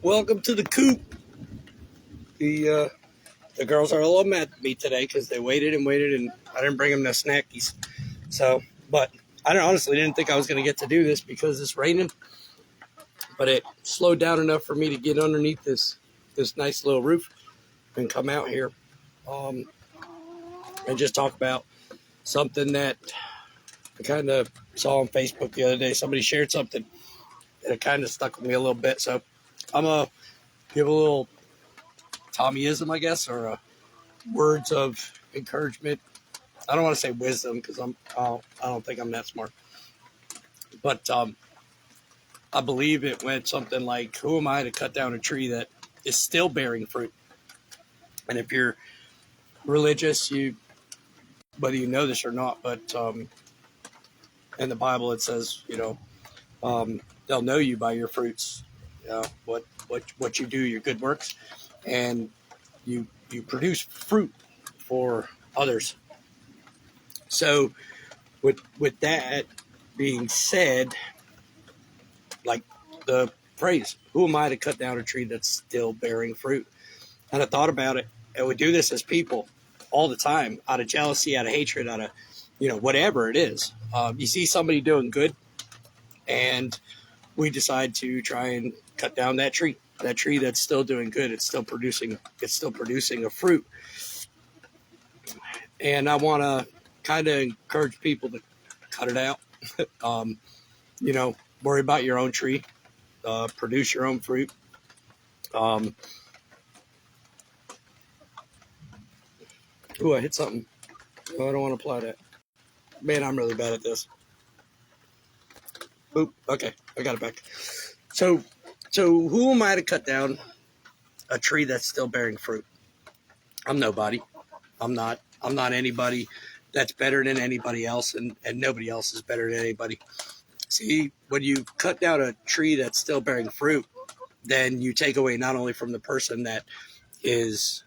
Welcome to the coop. The girls are a little mad at me today because they waited and waited, and I didn't bring them no snackies. So, but I honestly didn't think I was going to get to do this because it's raining. But it slowed down enough for me to get underneath this nice little roof and come out here and just talk about something that I kind of saw on Facebook the other day. Somebody shared something, and it kind of stuck with me a little bit. So I'm going to give a little Tommyism, I guess, or words of encouragement. I don't want to say wisdom because I don't think I'm that smart. But I believe it went something like, who am I to cut down a tree that is still bearing fruit? And if you're religious, whether you know this or not, but in the Bible it says, they'll know you by your fruits. What you do, your good works, and you produce fruit for others. So with that being said, like the phrase, who am I to cut down a tree that's still bearing fruit? And I thought about it, and we do this as people all the time, out of jealousy, out of hatred, out of, whatever it is. You see somebody doing good, and we decide to try and cut down that tree that's still doing good. It's still producing a fruit. And I want to kind of encourage people to cut it out. Worry about your own tree, produce your own fruit. I hit something. Oh, I don't want to apply that. Man, I'm really bad at this. Boop. Okay, I got it back. So who am I to cut down a tree that's still bearing fruit? I'm nobody. I'm not anybody that's better than anybody else, and nobody else is better than anybody. See, when you cut down a tree that's still bearing fruit, then you take away not only from the person that is,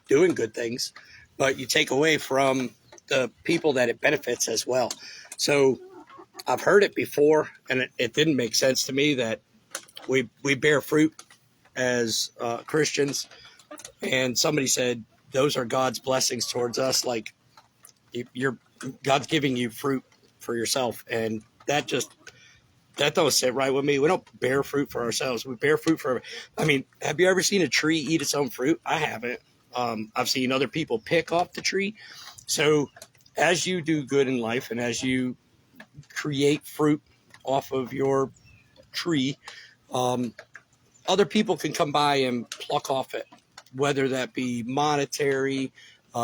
doing good things, but you take away from the people that it benefits as well. So I've heard it before, and it didn't make sense to me that we bear fruit as Christians, and somebody said those are God's blessings towards us. Like God's giving you fruit for yourself, and that don't sit right with me. We don't bear fruit for ourselves. We bear fruit for. Have you ever seen a tree eat its own fruit? I haven't. I've seen other people pick off the tree. So as you do good in life, and as you create fruit off of your tree, other people can come by and pluck off it, whether that be monetary,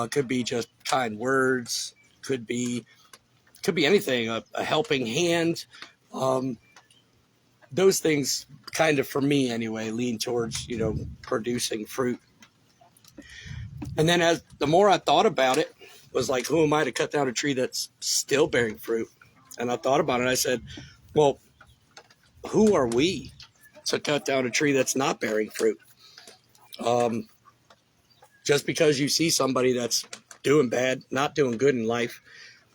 could be just kind words, could be anything, a helping hand. Those things kind of, for me anyway, lean towards, producing fruit. And then as the more I thought about it, was like, who am I to cut down a tree that's still bearing fruit? And I thought about it. I said, well, who are we to cut down a tree that's not bearing fruit? Just because you see somebody that's doing bad, not doing good in life,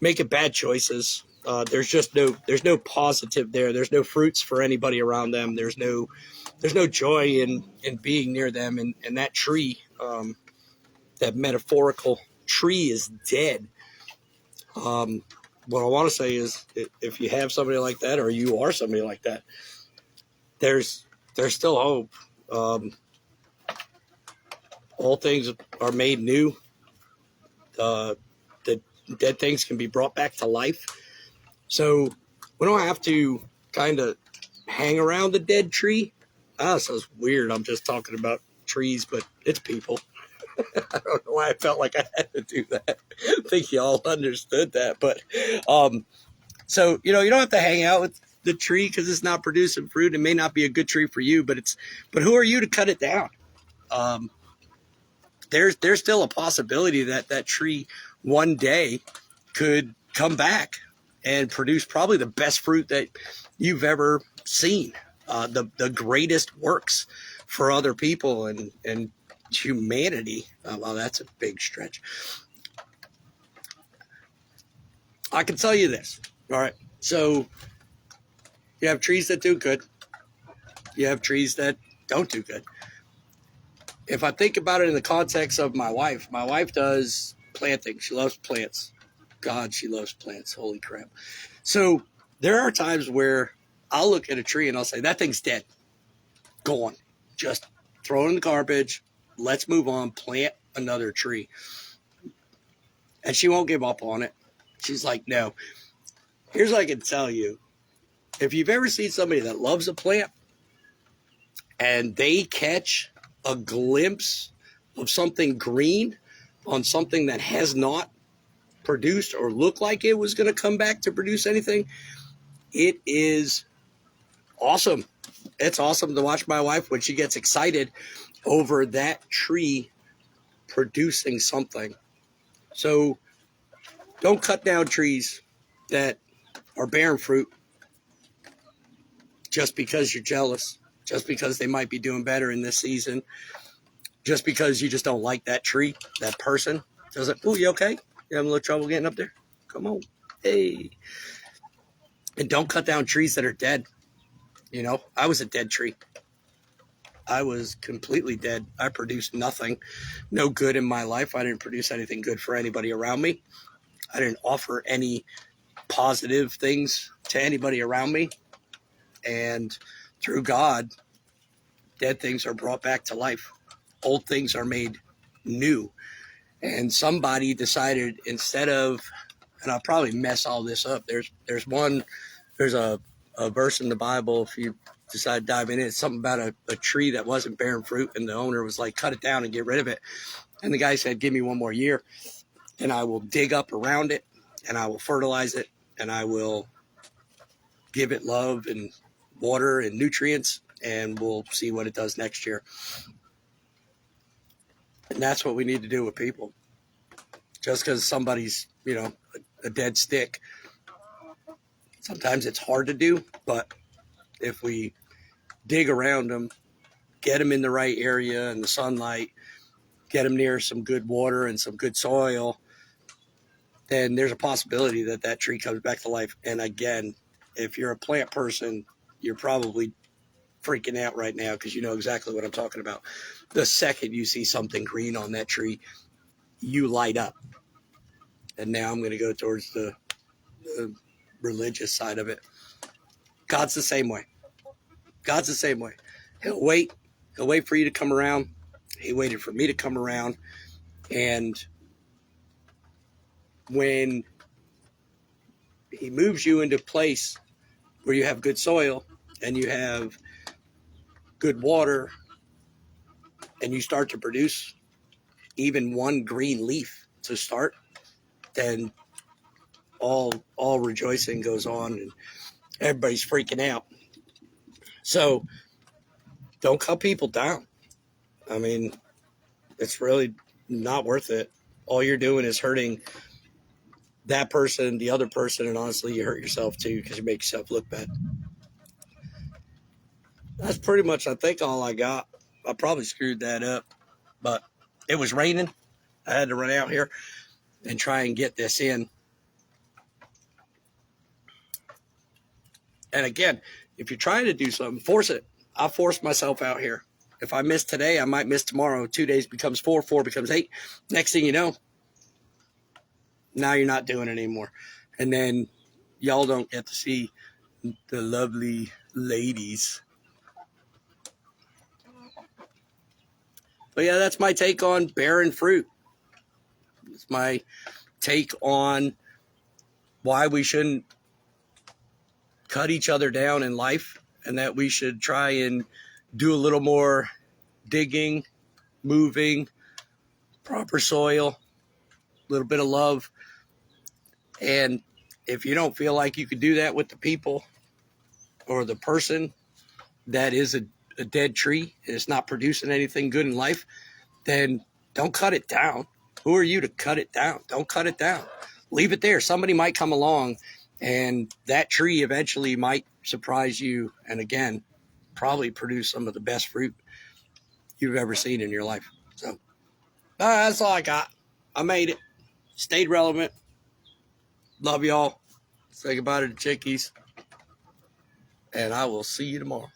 making bad choices, there's no positive there. There's no fruits for anybody around them. There's no joy in being near them. And that tree, that metaphorical tree, is dead. What I want to say is, if you have somebody like that, or you are somebody like that, there's still hope. All things are made new. The dead things can be brought back to life. So we don't have to kind of hang around the dead tree. It sounds weird. I'm just talking about trees, but it's people. I don't know why I felt like I had to do that. I think y'all understood that. But so, you don't have to hang out with the tree because it's not producing fruit. It may not be a good tree for you, but who are you to cut it down? There's still a possibility that tree one day could come back and produce probably the best fruit that you've ever seen, the greatest works for other people and humanity. Well, that's a big stretch. I can tell you this. All right. So you have trees that do good. You have trees that don't do good. If I think about it in the context of my wife does planting. She loves plants. God, she loves plants. Holy crap. So there are times where I'll look at a tree and I'll say, that thing's dead. Gone. Just throw it in the garbage. Let's move on. Plant another tree. And she won't give up on it. She's like, no. Here's what I can tell you. If you've ever seen somebody that loves a plant and they catch a glimpse of something green on something that has not produced or looked like it was going to come back to produce anything, it is awesome. It's awesome to watch my wife when she gets excited over that tree producing something. So don't cut down trees that are bearing fruit just because you're jealous, just because they might be doing better in this season, just because you just don't like that tree, that person. Doesn't, oh, you okay? You having a little trouble getting up there? Come on. Hey. And don't cut down trees that are dead. You know, I was a dead tree. I was completely dead. I produced nothing, no good in my life. I didn't produce anything good for anybody around me. I didn't offer any positive things to anybody around me. And through God, dead things are brought back to life. Old things are made new. And somebody decided, instead of, and I'll probably mess all this up. There's a verse in the Bible, if you decide to dive in it, it's something about a tree that wasn't bearing fruit, and the owner was like, cut it down and get rid of it. And the guy said, give me 1 more year and I will dig up around it and I will fertilize it and I will give it love and water and nutrients, and we'll see what it does next year. And that's what we need to do with people. Just because somebody's, you know, a dead stick, sometimes it's hard to do, but if we dig around them, get them in the right area and the sunlight, get them near some good water and some good soil, then there's a possibility that that tree comes back to life. And again, if you're a plant person, you're probably freaking out right now because you know exactly what I'm talking about. The second you see something green on that tree, you light up. And now I'm going to go towards the religious side of it. God's the same way. God's the same way. He'll wait. He'll wait for you to come around. He waited for me to come around. And when he moves you into a place where you have good soil and you have good water and you start to produce even one green leaf to start, then all rejoicing goes on and everybody's freaking out. So don't cut people down. I mean, it's really not worth it. All you're doing is hurting that person, the other person, and honestly, you hurt yourself too because you make yourself look bad. That's pretty much, I think, all I got. I probably screwed that up, but it was raining. I had to run out here and try and get this in. And again, if you're trying to do something, force it. I forced myself out here. If I miss today, I might miss tomorrow. 2 days becomes 4, 4 becomes 8. Next thing you know, now you're not doing it anymore. And then y'all don't get to see the lovely ladies. But yeah, that's my take on bearing fruit. It's my take on why we shouldn't cut each other down in life, and that we should try and do a little more digging, moving, proper soil, a little bit of love. And if you don't feel like you could do that with the people or the person that is a dead tree and it's not producing anything good in life, then don't cut it down. Who are you to cut it down? Don't cut it down. Leave it there. Somebody might come along and that tree eventually might surprise you and again, probably produce some of the best fruit you've ever seen in your life. So that's all I got. I made it. Stayed relevant. Love y'all. Say goodbye to the chickies. And I will see you tomorrow.